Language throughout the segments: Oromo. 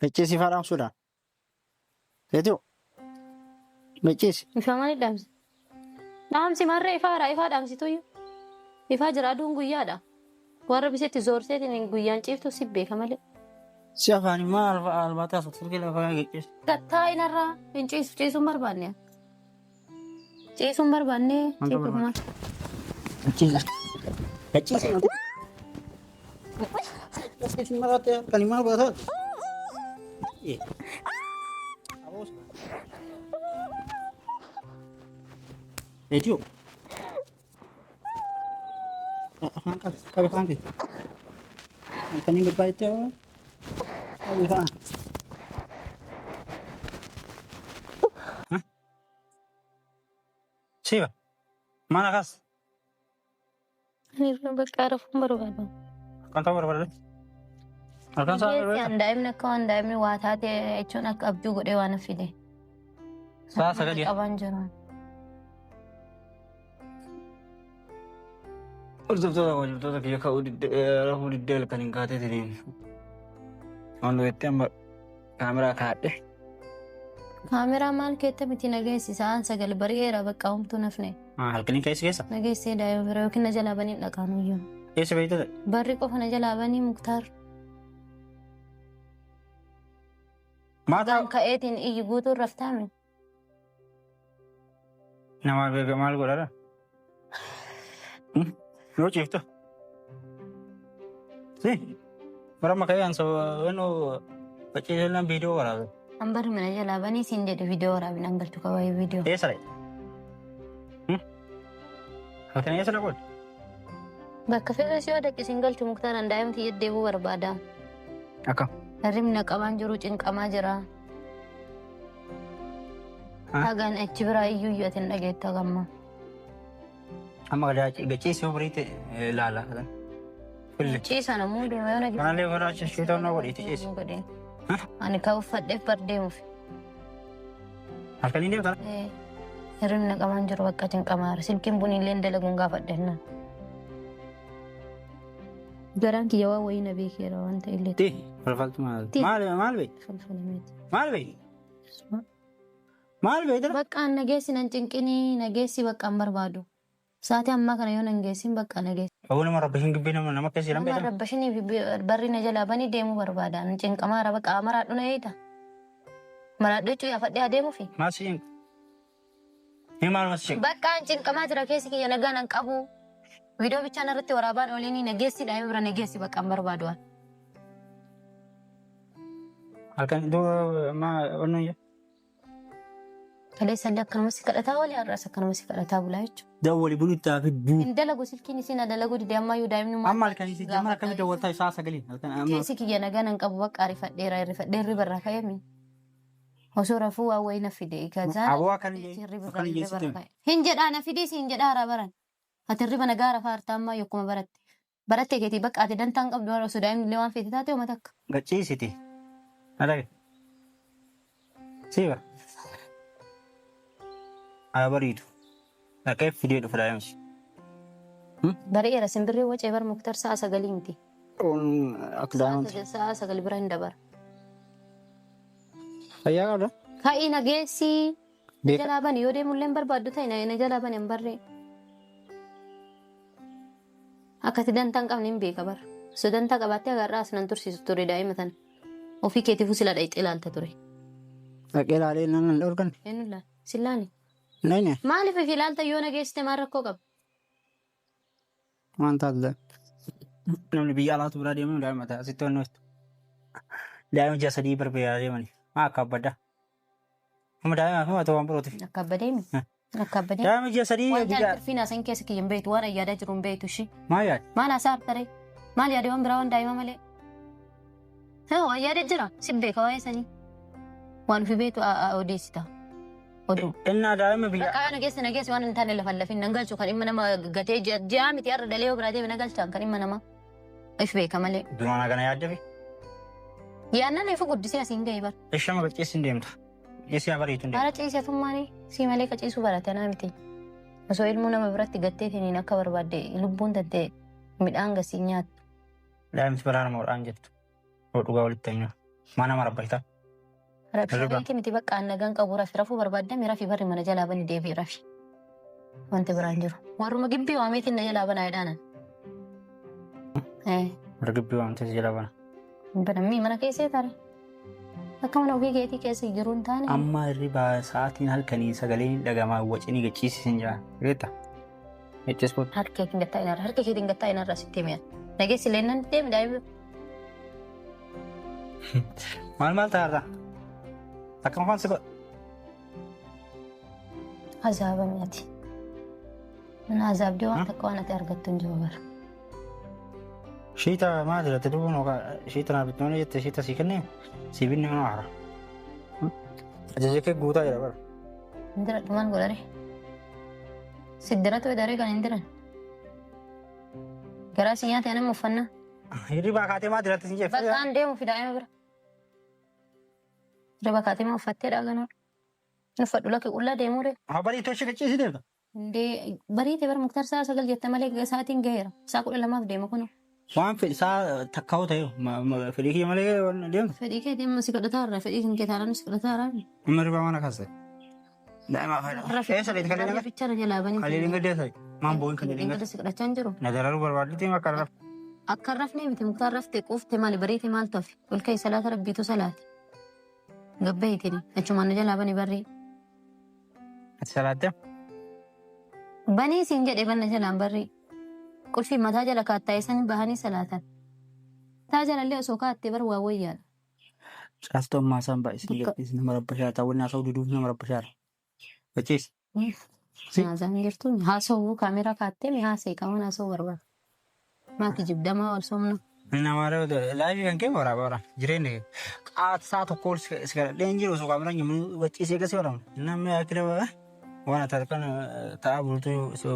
Beccisi faadhaan suudhaan. Seetuu. Beccisi. Ifa malee dhaamsi. Dhaamsi marree ifaadha. Ifaa dhaamsituyyuu. Ifaa jira aduun guyyaadha. Warra biseetti zoorseetiin guyyaan ciiftu si beeka malee. Si afaanii maal albaataa sirgii lafaa geejjibsi. Gattaa inarraa hin ciisu ciisuun barbaanne. Ciisuun barbaanne ciisuuf maal. Beccisi. Beccisi. Beccisi maraatee kan himaa baataati. Seetuu. Kabe kanki. Kan ini berbaita. Kabe kan. Hah? Siapa? Mana kas? Ini bakka arafuun barbaadu. Kan tahu berapa? Akan saya. Daa'imni akka daa'imni waa taate jechuun akka abjuu godhee waan fide. Saya sekali. Qaban jiran. Hordoftoota kiyya ka'uu rafuu diddee kan hin kaatee tiriin. Waan du'etti amma kaameraa kaadhe. Kaameraa maal keetta miti nageessisaan sagal bari'eera bakka homtuu nafne. Halkanii keessa? Nageessee daa'ima bira yookiin na jalaa banii dhaqaanuyyuu. Keessa beeytata? Barri qofa na jalaa banii Muktaar. Gaan ka'eetiin iyyi guutuun raftaame. Nama beeka maal godhara? Yoo ciiftu. Si. Bara makayaan wanoo bacceelaan viidiyoo waraabe. An bari mana jalaa banii siin jedhe viidiyoo waraabin an galtu qabaayee viidiyoo. Eessa dha? Halkan eessa dha godhe? Bakka fe'ees yoo dhaqqisiin galchu Muktaaraan daa'imti deddeebuu barbaada. Akkam? Hirribna qabaan jiru cinqamaa jira. Hagaan achi biraa iyyuu iyyootiin dhageetta gamma. Amma gachiisii biriitti ilaala. Ciisa namuu deema yoo nagee. Kanallee baraacha shiitoo na godhiiti ciisi. Ani ka uffadheef bardeemuuf. Halkanii deemtara? Hirribna qabaan jiru bakka cinqamaara. Silkiin buniillee dalaguun gaafadhennaan. Garaan kiyya waa wayii na beekeera waan ta'ellee. Ti falfaltu maal? Maal beey? Maal beey? Maal beey dara? Bakka nageessi nan cinqinii nageessi bakka an barbaadu. Saatii ammaa kana yoo nageessin bakka nageessi. Awwa nama rabbashin gibbii nama keessa jiran beekama? Nama rabbashanii barri na jalaa banii deemuu barbaada. Cinqamaara bakka maraadhu na eeda. Maraadhu jechuun yaafadhee adeemuufi. Maal si cinqa? Ni maal mas cinqa? Bakka cinqamaa jira keessi kiyya nagaa nan qabu. Viidiyoo bichaan irratti waraabaan oliin nageessi daa'ima bira nageessi bakka an barbaadu. Halkan iddoo onnoo ija? Kaleessallee akkanumatti kadhataa walii har'as akkanumatti kadhataa bulaa jechuudha. Dawwali buluutaa fi buu. Hin dalagu silkiin isiin dalagu didee ammayyuu daa'imni maal. Amma halkanii si jamana akkamii dawwaltaa isaa sagaleen? Keessi kiyya nagaa nan qabu bakka rifadheera ribarraa ka'eemi. Osoo rafuu waa wayii na fide. Aboo akkanni geessitu. Hin jedhaa na fidee siin jedhaa hara baran. Ati riba nagaa rafaa hartaa ammaa yokkuma baratte. Barattee keetii bakka ati dantaan qabdu osoo daa'imni waan feete taate uummata akka. Gachiisiti. Adage. Siiba. Haa bariitu. Dhaqee fidee dhufa daa'imsi. Bareera simbirree wacee bar Muktaar sa'a sagalii miti. Akka daa'imti. Sa'a sagal bira hin dabara. Fayyaa qabda? Ka'ii nageessi. Jalaa bani yoo deemullee hin barbaaddu ta'e na jalaa bani hin barree. Akkati dantaan qabne hin beeka bara. So dantaa qabaattee agarraa as nan tursiisu ture daa'ima tana. Ofii keetiifuu sila dhayixee ilaalta ture. Dhaqee ilaalee nan dhorgan. Eenyu ilaala? Sillaani. Nanya. Maaliif ifi ilaalta yoo nageessite maal rakkoo qaba? Waan taatudha. Namni biyya alaatu biraa deemanu daa'ima ta'a. Asitti wanni wastu. Daa'ima ji'a sadii barbaadaa deemani. Maa akka abbaddaa? Amma daa'ima fi mata waan birootiif. Akka abbadeemi. Akka abbadeemi. Daa'ima ji'a sadii. Wanti firfiina san keessa kiyyan beektu waan ayyaadaa jiru hin beektu shi. Maal yaad? Maal hasaa taree? Maal yaadee waan biraa waan daa'ima malee? Haa waan yaadee jira. Si beeka waa'ee sanii. Waan fi beektu odeessita. Oduu. Innaa daa'ima biyya. Bakka nageessi waan hin taane lafa lafin nan galchu kan dhimma nama gatee ji'a miti har'a dalee yoo biraa deeme na galchaan kan dhimma nama. If beeka malee. Dunoona kana yaaddafi? Yaannan ifu guddisee asiin ga'e bara. Ishama qaceessin deemta. Ciisii bariitu deemta. Haala ciiseetummaanii si malee qaceesuu barate naa miti. Osoo ilmoo nama biratti gatteetiin akka barbaadde lubbuun tattee midhaan gasii nyaattu. Daa'imti biraa nama hodhaan jettu. Hoo dhugaa walitti himna. Mana marabbaita. Rafi miti bakka annagan qabu rafuu barbaadame rafi barri mana jalaa bani deebi'e rafi. Wanti biraan jiru. Warruma gibbii waameetiin na jalaa banaa jedhaanan. Gibbii waamtee si jalaa bana. Banamii mana keessee taare. Akka mana ofii keetii keessa jiru hin taane. Amma hirriba sa'aatiin halkanii sagaleen dhagamaa wacanii gachiisisin jira. Beektaa? Ejjes bood. Harka keetiin gattaa inarra sitti mi'a. Nageessi leennan deemi daa'ima. Maal ta'arra? Akkam afaan si godha? Azaaba mi'ati. Mana azaabdii waan takka waan ati argattu hin jiru bara. Shiita maal jedhate duuba shiita naaf itti jette shiita sii kennee sii binne mana haara. Ajajee kee guutaa jira bara. Indira dhumaan godhare. Siddiratu edaree kan indiran. Garaa si nyaate anama uffannaa. Hirribaa kaatee maal jedhate si jeefa? Bakkaan deemu fidaa'ima bira. Hirribaa kaatee maa uffattee dhaaganoo. Uffadhu lakkee qullaa deemuu ree. Barii tochi gachiisi deemta. Bariitee bara muktaar sa'a sagal jette malee sa'aatiin gaheera. Sa'a 12 deema kunoo. Waan fedhi saa takkaa'u ta'e fedhii kee malee deemtu. Fedhii kee deema si kadhataarra fedhii kan kee taaraan si kadhataarra. Amma hirribaa mana kaasa. Daa'ima fayyada. Eessa leeti kalee nagaa? Fichara jalaa banii. Kalee dinga deessa. Maan boo'in kalee dinga. Dinga si kadhachaa hin jiru. Na dararuu barbaaddutti akka raf. Akka rafnee miti muktaar raftee quuftee maali bariitee maal toofi? Olka'ii salaata rabbiitu salaati. Gabbeetiin achumaan na jalaa banii barree. Ati salaattee? Banii siin jedhee banna jalaan barree. Qulfii mataa jala kaattaa eessanii bahanii salaatan. Taa jalallee osoo kaattee bar waa wayyaadha. Caastoo ammaa isaan baay'isanii gadhiisni nama rabbashaa taawwanni haasa'uu diduuf nama rabbashaadha. Bachees. Haasaan jirtu haasa'uu kaameraa kaattee mi haasa'e qaban haasa'uu barbaada. Maati jibdamaa ol somna. Namaa laayifii kan kee waraabaa jireenya qaata saa tokko si kadhadhee hin jiru osoo kaameraan jiru bachiisee gasii waraabna. Namni akkira waan ati kan ta'aa bultuu osoo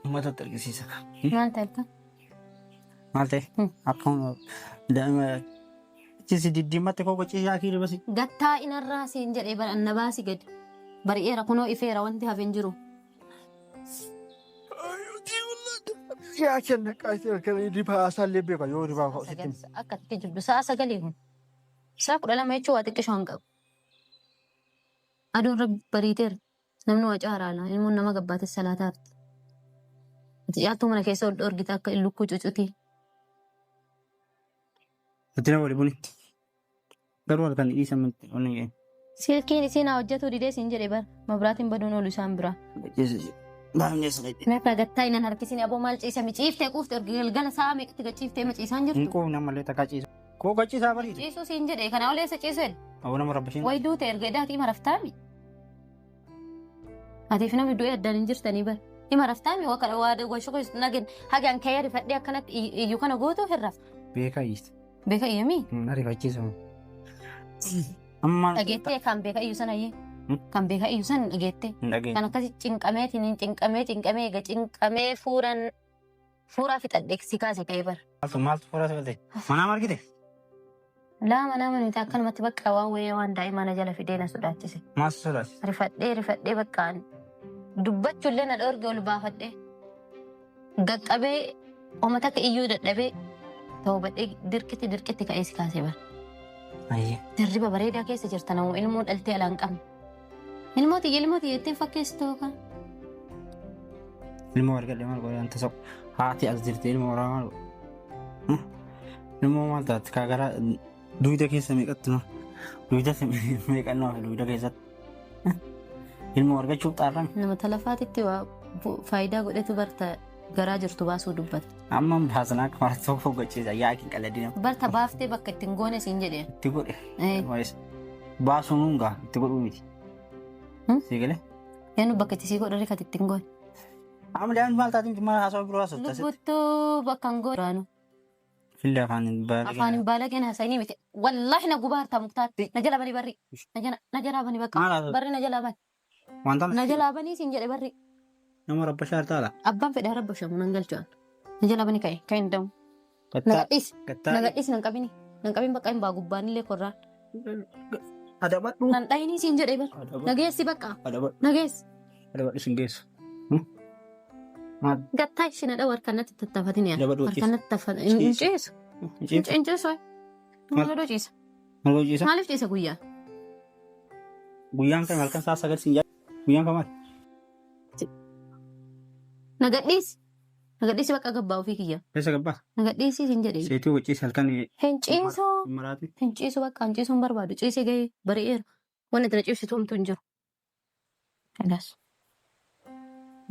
uummata argisiisa. Maal ta'e? Maal ta'e? Akkuma daa'ima ciisi diddiimatti koo bachiisee akii dibasi. Gattaa inarraa siin jedhee bara anna baasi gadi. Bari'eera kunoo ifeera wanti hafeen jiru. Yaa kenna qaasii kan dibaa asaallee beeka yoo dibaa ka'u sitti. Akkatti jirtu sa'a sagalee kun. Sa'a 12 jechuun waa xiqqisho hin qabu. Aduun rabbi bariiteera. Namni waa caaraala. Ilmoon nama gabbaates salaataarti. Yaattuu mana keessa ol dhoorgita akka lukkuu cucuti. Addina wali bunitti. Garuu halkan dhiisan onni. Silkiin isiin haa hojjetu didee siin jedhee bara. Mabraatiin baduun oolu isaan biraa. Meeqa gattaa inaan harkisiin aboo maal ciisa miciiftee quuftee galgala sa'a meeqatti gachiiftee maciisaan jirtu. Nkoo namallee takkaa ciisa. Koo gachiisaa bariiti. Ciisuu siin jedhee kana oleessa ciisuu Aboo nama rabbashiin. Wayi duute erga daatii maraftaami. Atiif namni du'e addaan hin jirtanii bara. Ima raftaami waa shukuu nagin hagaan ka'ee rifadhee akkanatti iyyuu kana gootuu hin rafta. Beekaa iyyista. Beeka iyyamii? Ariifachiisa. Amma. Dhageettee kan beeka iyyuu sana iyyee. Kan beeka iyyuu sana dhageettee. Kan akkasi cinqameetiin cinqamee egaa cinqamee fuuraa fixadhee si kaase ka'ee bara. Maaltu fuuraa fixadhee? Manaa margite? Laa manaa manita akkanumatti bakka waan wayii waan daa'imman jala fidee na sodaachise. Maal sodaachise? Rifadhee bakkaan. Dubbachuullee na dhoorge ol baafadhee gaqqabee oma takka iyyuu dadhabee toobadhee dirqitti ka'ee si kaasee bara. Dirriba bareedaa keessa jirta namoo ilmoo dhaltee alaan qabne. Ilmooti jettee fakkeessitu yookaan. Ilmoo argadhe maal godhe anta soqu haati as jirti ilmoo waraa maal godhe. Ilmoo maal taate kaagaraa duyda keessa meeqatti noo duyda meeqannoo fi duyda keessatti. Ilmoo argachuuf xaarrame. Nama talafaatitti waa faayidaa godhetu barta garaa jirtu baasuu dubbata. Amma haasanaa akka mara tokko gochiisa yaakiin qalladina. Barta baaftee bakka ittiin goone siin jedheen. Itti godhe. Baasuun hungaa itti godhuu miti. Sigalee. Yaanu bakka itti sii godhare kan ittiin goone. Amma daa'imni maal taatiin mara haasawaa biroo haasofta. Lubbuttuu bakka hin goone. Fillee afaan baala. Afaan baala kenna haasa'inii miti. Wallaahi na gubaa hartaa muktaatti. Na jala bani barri. Na jala bani bakka. Barri na jala bani. Na jalaa banii siin jedhe barri. Nama rabbashaa taala. Abbaan fedhaa rabbashamu nan galchuun. Na jalaa banii ka'e hin damu. Nagadhiis nan qabini. Nan qabin bakka hin baa gubbaan illee korraan. Adabadhu. Nan dhayinii siin jedhe barri. Nageessi bakka. Nageessi. Adabadhu siin geessu. Gattaa ishee na dhawaa harkanatti tattafatin yaala. Harkanatti tattafatin. Hin ciisu. Hin ciisu. Nama godhuu ciisa. Maal hojii isa? Maaliif ciisa guyyaa? Guyyaan kan halkan sa'a 9 siin jedha. Guyyaan kan maal? Nagadhiisi bakka gabbaa ofii kiyya. Keessa gabbaa? Nagadhiisi siin jedhee. Seetii hojii halkan. Hin ciisu. Maraati. Hin ciisu bakka hin ciisuun barbaadu. Ciisee gahee bari'eera. Wanni tana ciibsitu homtuu hin jiru. Kanaas.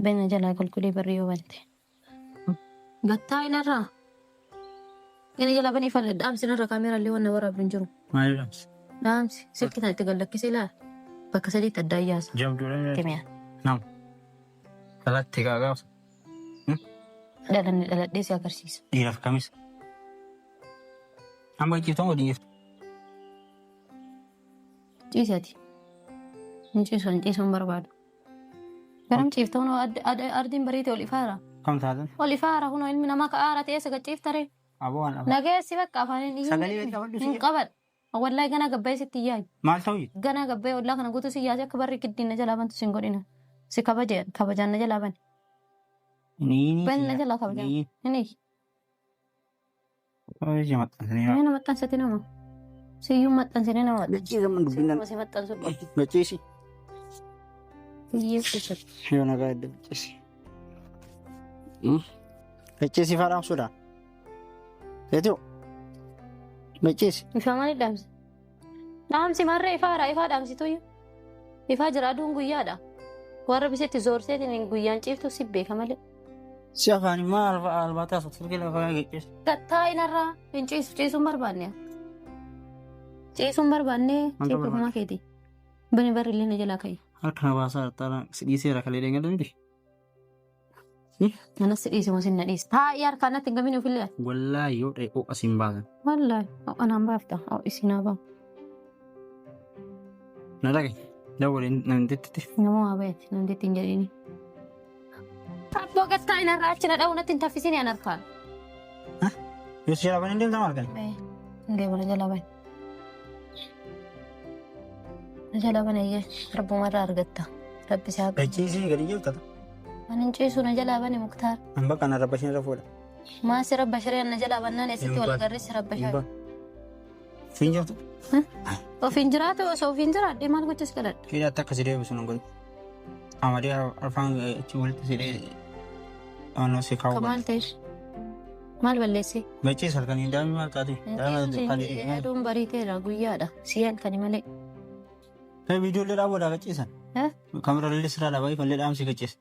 Beena jalaa qulqullii barri yoo bante. Gattaa inarraa. Inni jalaa banii fana dhaamsi irra kaameraallee waan waraabdu hin jiru. Maaliif dhaamsi? Dhaamsi silkii sana itti gallakkisee ilaala. Bakka sadiitti adda ayyaasa. Jamduudha. Timiyaa. Naam. Dhalatti gaagaaf. Dhaladhee si agarsiisa. Dhiiraaf kamis. Amma hojjetan waliin jirtu. Ciisaati. Hin ciisuun barbaadu. Garam ciiftoon ardiin bareete ol ifaara. Kam taatan? Ol ifaara kunoo ilmi namaa ka aara ta'ee saga ciiftare. Aboo waan dhabu. Nageessi bakka afaaniin Sagalee beektaa waddu hin qaban. Wallahi gana gabbee sitti yaa'u. Maal ta'u? Gana gabbee ollaa kana guutuu si yaase akka barri giddiin na jalaa bantu sin godhina. Si kabajaan na jalaa bane. Bani na jalaa kabajaan. Inni. Hojii maxxansanii. Inni maxxansati nama. Siyyuu maxxansanii nama. Gachiisa man dubbinaan. Si maxxansu. Gachiisi. Siyyuu keessatti. Yoo nagaa edda gachiisi. Gachiisi faa dhaamsuudha. Seetiu. Gachiisi. Ifaa maaliif dhaamsi? Dhaamsi marree ifaadha. Ifaa dhaamsituyyuu. Ifaa jira aduun guyyaadha. Warra bisetti zoorseetiin guyyaan ciiftu si beeka malee. Si afaan maal albaataa sirgii lafa gachiisi. Gattaa inarraa hin ciisu ciisuun barbaanne. Ciisuun barbaanne ciifuma keeti. Bani barri illee na jalaa ka'e. Harka na baasaa taana si dhiiseera kalee deemaa miti. Anas si dhiisuma sin na dhiisa. Taa'ii harkaan natti hin gamin ofillee. Wallaahi yoo ta'e ho'a siin baasan. Wallaahi anaan baafta isinaa ba'a. Na dhage dabalee namtitti. Namoo abeeti namtitti hin jedhini. Abboo gattaa inarraa achi na dha'u natti hin taffisini an harkaan. Yoo si jalaa bane deemta maal kan? Deema na jalaa bane. Na jalaa bane iyyee rabbumarraa argatta. Rabbi si haa qabu. Gachiisii gadi jirtata. Ani hin ciisu na jalaa bane Muktaar. An bakka na rabba shanii fuudha. Maasi rabba shari'aan na jalaa bannaan eessitti wal agarreessi rabba shari'aa. Siin jirtu? Ofiin jiraate osoo ofiin jiraadhee maal gochis galadha. Hidhaatti akkasii deebisu nan godhu. Amadee afaan achi walitti sidhee aannan si kaa'u. Maal ta'eef? Maal balleessee? Gachiisa halkanii daa'imni maal taate? Aduun bariiteera guyyaadha. Si halkanii malee. Viidiyoollee dhaaboodaa gachiisan. Kaameraallee siraa dhaabaa ifallee dhaamsi gachiisa.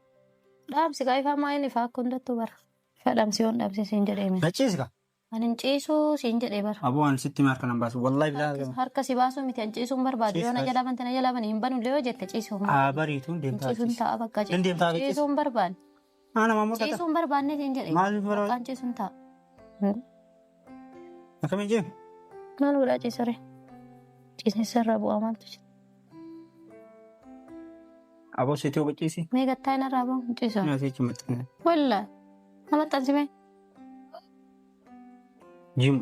Dhaamsi gaa ifaa maa'in ifaa akka hundattuu bara. Ifaa dhaamsi yoon dhaamsi siin jedhee miti. Gachiisi kaa? Ani hin ciisuu siin jedhee bara. Aboo waan sitti harka nan baasu wallaahi bilaa. Harka si baasuu miti an ciisuun barbaadu yoo na jalaa bante na jalaa bane hin banullee yoo jette ciisuu. Bariituun deemtaa. Ciisuun ta'a bakka ciisuun. Ciisuun barbaanne. Nama murtata. Ciisuun barbaanne siin jedhee. Maaliif barbaadu? Bakkaan ciisuun ta'a. Akkamiin jeemu? Maal godhaa ciisaree? Ciisni sirraa bu'aa maaltu jira? Aboo seetii hoo gachiisi? Mee gattaa inarraa bu'aa ciisa? Nyaata jechuun maxxanee. Wallaahi. Na maxxansime? Jimu.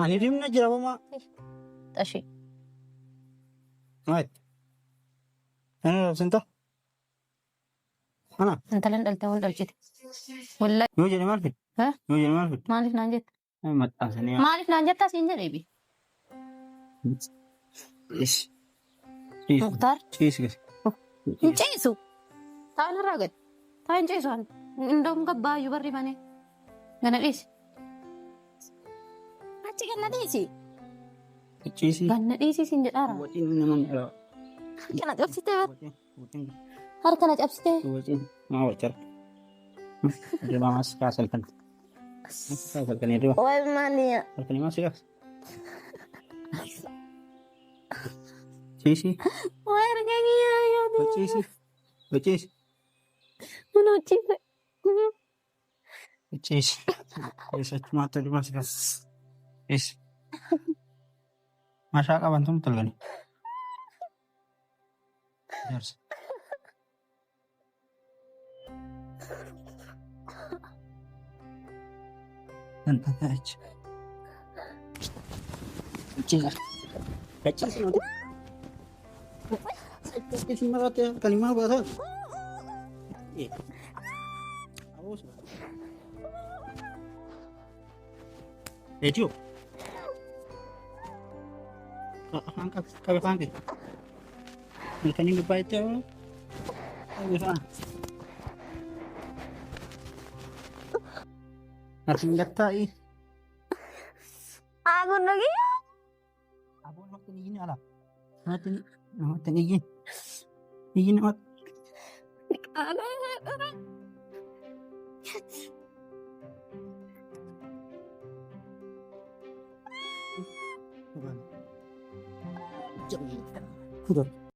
Ani dimna jira bamaa. Xashii. Maali? Ani rabsinta? Ana? Intalan dhaltee wal dhalchite. Wallaahi. Yoo jedhe maal fide? Yoo jedhe maal fide? Maaliif naan jetta? Maxxansanii. Maaliif naan jettaa siin jedhee bi? Muktaar. Ciisi gasi. Hin ciisu. Taa'an irraa gadi. Taa'an ciisu an. Indoom gabbaayyuu barri bane. Gana dhiisi. Achi ganna dhiisi. Ciisi. Ganna dhiisi siin jedhaara. Waciin nama miidhaa. Harka na cabsitee bar. Harka na cabsitee. Waciin maa wacara. Jabaa maas kaasal kan. Kaasal kan eeduma. Wayi maaliya. Halkanii maas kaas. Ciisi. Wayi argaa kiyyaa yaadu. Ciisi. Ciisi. Mun hojjiise. Ciisi. Keessatti maatta dimas kaas. Ciisi. Mashaa qaban tun tolgani. Jaarsa. Achi. Ciisa. Ciisi nuti. Ciisi maraate kalimaa baata. Ejio. Angkat kagak panggil. Kan ini baca. Ayo sana. Harus ngetai. Ako lagi. Abon mo tinigin ala. Tinigin. Tinigin naman. Udah.